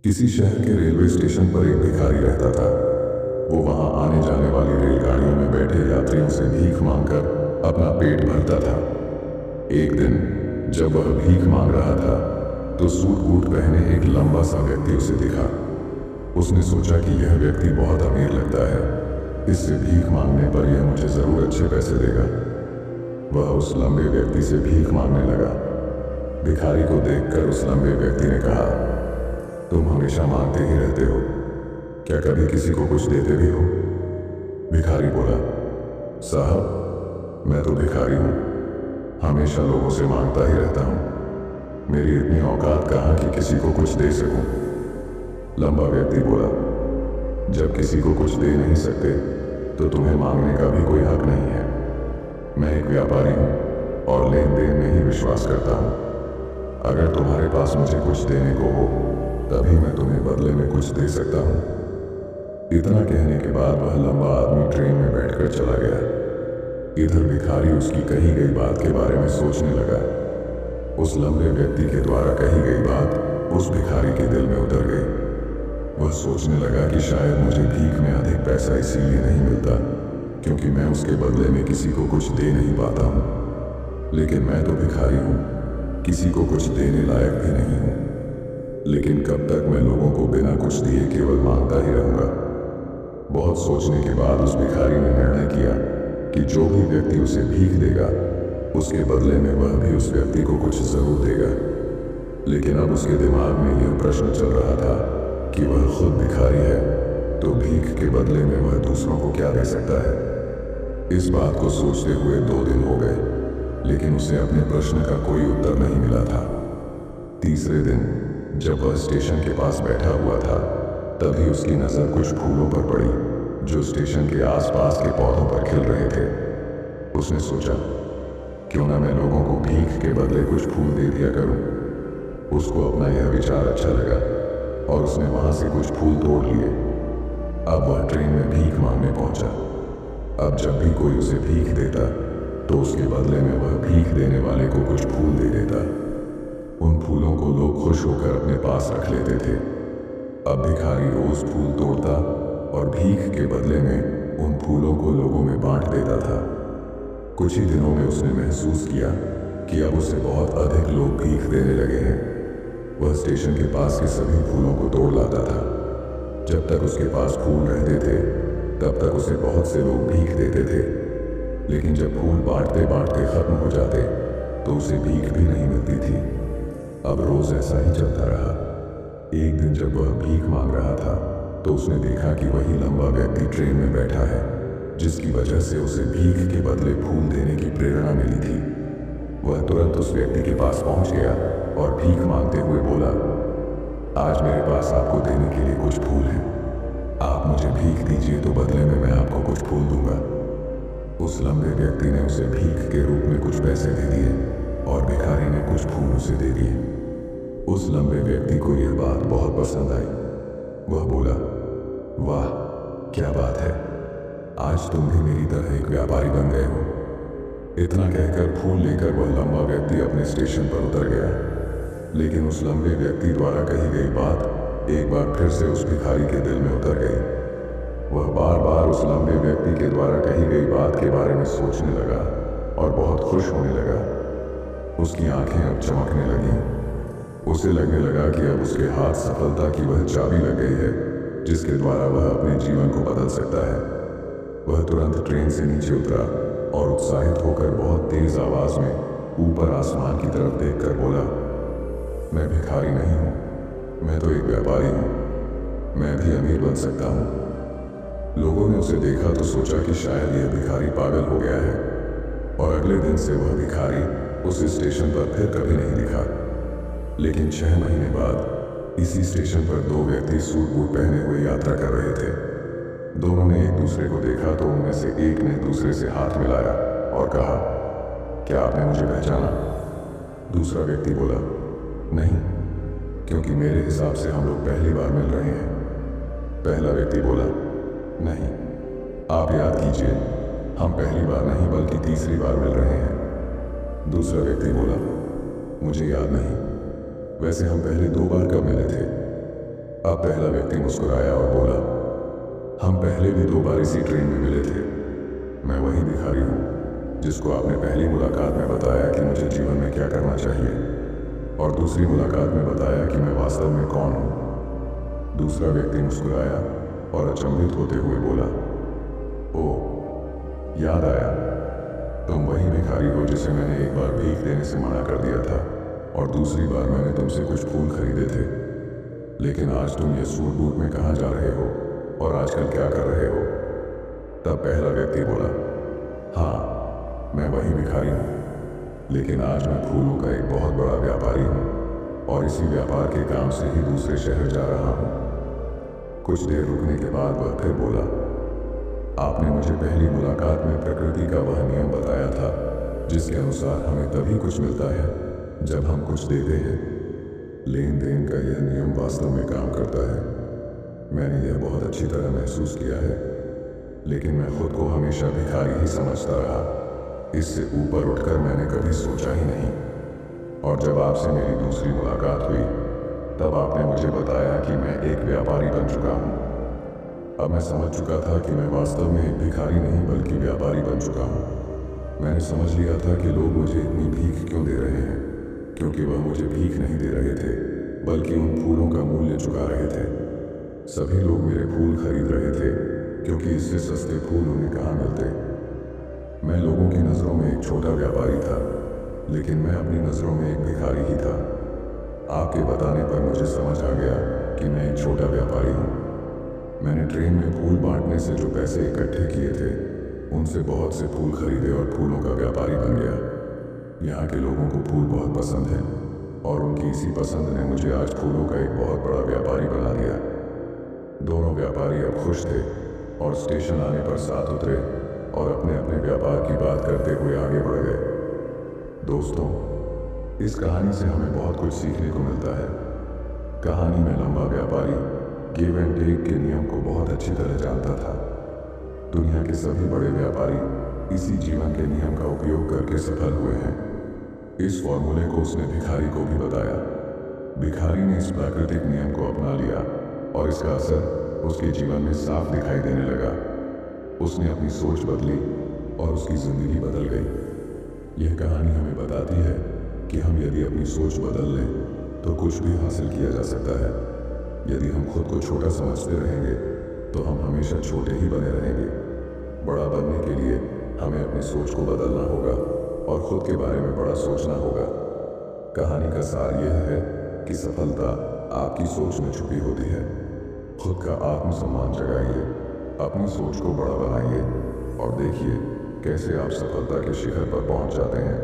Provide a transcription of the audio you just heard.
किसी शहर के रेलवे स्टेशन पर एक भिखारी रहता था। वो वहां आने जाने वाली रेलगाड़ियों में बैठे यात्रियों से भीख मांगकर अपना पेट भरता था। एक दिन जब वह भीख मांग रहा था तो सूट बूट पहने एक लंबा सा व्यक्ति उसे दिखा। उसने सोचा कि यह व्यक्ति बहुत अमीर लगता है, इससे भीख मांगने पर यह मुझे जरूर अच्छे पैसे देगा। वह उस लंबे व्यक्ति से भीख मांगने लगा। भिखारी को देखकर उस लंबे व्यक्ति ने कहा, तुम हमेशा मांगते ही रहते हो, क्या कभी किसी को कुछ देते भी हो? भिखारी बोला, साहब मैं तो भिखारी हूं, हमेशा लोगों से मांगता ही रहता हूं। मेरी इतनी औकात कहां कि किसी को कुछ दे सकूं। लंबा व्यक्ति बोला, जब किसी को कुछ दे नहीं सकते तो तुम्हें मांगने का भी कोई हक नहीं है। मैं एक व्यापारी हूं और लेन देन में ही विश्वास करता हूं। अगर तुम्हारे पास मुझे कुछ देने को हो तभी मैं तुम्हें बदले में कुछ दे सकता हूं। इतना कहने के बाद वह लंबा आदमी ट्रेन में बैठकर चला गया। इधर भिखारी उसकी कही गई बात के बारे में सोचने लगा। उस लंबे व्यक्ति के द्वारा कही गई बात उस भिखारी के दिल में उतर गई। वह सोचने लगा कि शायद मुझे भीख में अधिक पैसा इसीलिए नहीं मिलता क्योंकि मैं उसके बदले में किसी को कुछ दे नहीं पाता हूं। लेकिन मैं तो भिखारी हूं, किसी को कुछ देने लायक भी नहीं हूं। लेकिन कब तक मैं लोगों को बिना कुछ दिए केवल मांगता ही रहूंगा? बहुत सोचने के बाद उस भिखारी ने निर्णय किया कि जो भी व्यक्ति उसे भीख देगा उसके बदले में वह भी उस व्यक्ति को कुछ जरूर देगा। लेकिन अब उसके दिमाग में यह प्रश्न चल रहा था कि वह खुद भिखारी है तो भीख के बदले में वह दूसरों को क्या दे सकता है। इस बात को सोचते हुए 2 दिन हो गए, लेकिन उसे अपने प्रश्न का कोई उत्तर नहीं मिला था। तीसरे दिन जब वह स्टेशन के पास बैठा हुआ था तभी उसकी नजर कुछ फूलों पर पड़ी जो स्टेशन के आसपास के पौधों पर खिल रहे थे। उसने सोचा, क्यों ना मैं लोगों को भीख के बदले कुछ फूल दे दिया करूं। उसको अपना यह विचार अच्छा लगा और उसने वहां से कुछ फूल तोड़ लिए। अब वह ट्रेन में भीख मांगने पहुंचा। अब जब भी कोई उसे भीख देता तो उसके बदले में वह भीख देने वाले को कुछ फूल दे देता। उन फूलों को लोग खुश होकर अपने पास रख लेते थे। अब भिखारी रोज फूल तोड़ता और भीख के बदले में उन फूलों को लोगों में बांट देता था। कुछ ही दिनों में उसने महसूस किया कि अब उसे बहुत अधिक लोग भीख देने लगे हैं। वह स्टेशन के पास के सभी फूलों को तोड़ लाता था। जब तक उसके पास फूल रहते थे तब तक उसे बहुत से लोग भीख देते थे। लेकिन जब फूल बांटते बांटते खत्म हो जाते तो उसे भीख भी नहीं मिलती थी। अब रोज ऐसा ही चलता रहा। एक दिन जब वह भीख मांग रहा था तो उसने देखा कि वही लंबा व्यक्ति ट्रेन में बैठा है जिसकी वजह से उसे भीख के बदले फूल देने की प्रेरणा मिली थी। वह तुरंत उस व्यक्ति के पास पहुंच गया और भीख मांगते हुए बोला, आज मेरे पास आपको देने के लिए कुछ फूल हैं। आप मुझे भीख दीजिए तो बदले में मैं आपको कुछ फूल दूंगा। उस लंबे व्यक्ति ने उसे भीख के रूप में कुछ पैसे दे दिए और भिखारी ने कुछ फूल उसे दे दिए। उस लंबे व्यक्ति को यह बात बहुत पसंद आई। वह बोला, वाह क्या बात है, आज तुम भी मेरी तरह एक व्यापारी बन गए हो। इतना कहकर फूल लेकर वह लंबा व्यक्ति अपने स्टेशन पर उतर गया। लेकिन उस लंबे व्यक्ति द्वारा कही गई बात एक बार फिर से उस भिखारी के दिल में उतर गई। वह बार बार उस लंबे व्यक्ति के द्वारा कही गई बात के बारे में सोचने लगा और बहुत खुश होने लगा। उसकी आंखें अब चमकने लगीं। उसे लगने लगा कि अब उसके हाथ सफलता की वह चाबी लग गई है जिसके द्वारा वह अपने जीवन को बदल सकता है। वह तुरंत ट्रेन से नीचे उतरा और उत्साहित होकर बहुत तेज आवाज में ऊपर आसमान की तरफ देखकर बोला, मैं भिखारी नहीं हूं, मैं तो एक व्यापारी हूं, मैं भी अमीर बन सकता हूं। लोगों ने उसे देखा तो सोचा कि शायद यह भिखारी पागल हो गया है और अगले दिन से वह भिखारी उस स्टेशन पर फिर कभी नहीं दिखा। लेकिन 6 महीने बाद इसी स्टेशन पर 2 व्यक्ति सूट बूट पहने हुए यात्रा कर रहे थे। दोनों ने एक दूसरे को देखा तो उनमें से एक ने दूसरे से हाथ मिलाया और कहा, क्या आपने मुझे पहचाना? दूसरा व्यक्ति बोला, नहीं, क्योंकि मेरे हिसाब से हम लोग पहली बार मिल रहे हैं। पहला व्यक्ति बोला, नहीं, आप याद कीजिए, हम पहली बार नहीं बल्कि तीसरी बार मिल रहे हैं। दूसरा व्यक्ति बोला, मुझे याद नहीं, वैसे हम पहले 2 बार कब मिले थे? पहला व्यक्ति मुस्कुराया और बोला, हम पहले भी 2 बार इसी ट्रेन में मिले थे। मैं वही भिखारी हूँ जिसको आपने पहली मुलाकात में बताया कि मुझे जीवन में क्या करना चाहिए, और दूसरी मुलाकात में बताया कि मैं वास्तव में कौन हूँ। दूसरा व्यक्ति मुस्कुराया और अचंभित होते हुए बोला, ओह, याद आया, तुम वही भिखारी हो जिसे मैंने एक बार भीख देने से मना कर दिया था और दूसरी बार मैंने तुमसे कुछ फूल खरीदे थे। लेकिन आज तुम ये सूट बूट में कहाँ जा रहे हो और आजकल क्या कर रहे हो? तब पहला व्यक्ति बोला, हाँ, मैं वही भिखारी हूँ, लेकिन आज मैं फूलों का एक बहुत बड़ा व्यापारी हूँ और इसी व्यापार के काम से ही दूसरे शहर जा रहा हूँ। कुछ देर रुकने के बाद वह फिर बोला, आपने मुझे पहली मुलाकात में प्रकृति का वह नियम बताया था जिसके अनुसार हमें तभी कुछ मिलता है जब हम कुछ देते हैं। लेन देन का यह नियम वास्तव में काम करता है। मैंने यह बहुत अच्छी तरह महसूस किया है, लेकिन मैं खुद को हमेशा भिखारी ही समझता रहा। इससे ऊपर उठकर मैंने कभी सोचा ही नहीं। और जब आपसे मेरी दूसरी मुलाकात हुई तब आपने मुझे बताया कि मैं एक व्यापारी बन चुका हूँ। अब मैं समझ चुका था कि मैं वास्तव में एक भिखारी नहीं बल्कि व्यापारी बन चुका हूँ। मैंने समझ लिया था कि लोग मुझे इतनी भीख क्यों दे रहे हैं, क्योंकि वह मुझे भीख नहीं दे रहे थे बल्कि उन फूलों का मूल्य चुका रहे थे। सभी लोग मेरे फूल खरीद रहे थे क्योंकि इससे सस्ते फूल उन्हें कहाँ मिलते। मैं लोगों की नज़रों में एक छोटा व्यापारी था, लेकिन मैं अपनी नज़रों में एक भिखारी ही था। आपके बताने पर मुझे समझ आ गया कि मैं एक छोटा व्यापारी हूँ। मैंने ट्रेन में फूल बांटने से जो पैसे इकट्ठे किए थे उनसे बहुत से फूल खरीदे और फूलों का व्यापारी बन गया। यहाँ के लोगों को फूल बहुत पसंद है और उनकी इसी पसंद ने मुझे आज फूलों का एक बहुत बड़ा व्यापारी बना दिया। दोनों व्यापारी अब खुश थे और स्टेशन आने पर साथ उतरे और अपने अपने व्यापार की बात करते हुए आगे बढ़ गए। दोस्तों, इस कहानी से हमें बहुत कुछ सीखने को मिलता है। कहानी में लंबा व्यापारी गिव एंड टेक के नियम को बहुत अच्छी तरह जानता था। दुनिया के सभी बड़े व्यापारी इसी जीवन के नियम का उपयोग करके सफल हुए हैं। इस फॉर्मूले को उसने भिखारी को भी बताया। भिखारी ने इस प्राकृतिक नियम को अपना लिया और इसका असर उसके जीवन में साफ दिखाई देने लगा। उसने अपनी सोच बदली और उसकी जिंदगी बदल गई। यह कहानी हमें बताती है कि हम यदि अपनी सोच बदल लें तो कुछ भी हासिल किया जा सकता है। यदि हम खुद को छोटा समझते रहेंगे तो हम हमेशा छोटे ही बने रहेंगे। बड़ा बनने के लिए हमें अपनी सोच को बदलना होगा और खुद के बारे में बड़ा सोचना होगा। कहानी का सार यह है कि सफलता आपकी सोच में छुपी होती है। खुद का आत्मसम्मान जगाइए, अपनी सोच को बड़ा बनाइए और देखिए कैसे आप सफलता के शिखर पर पहुंच जाते हैं।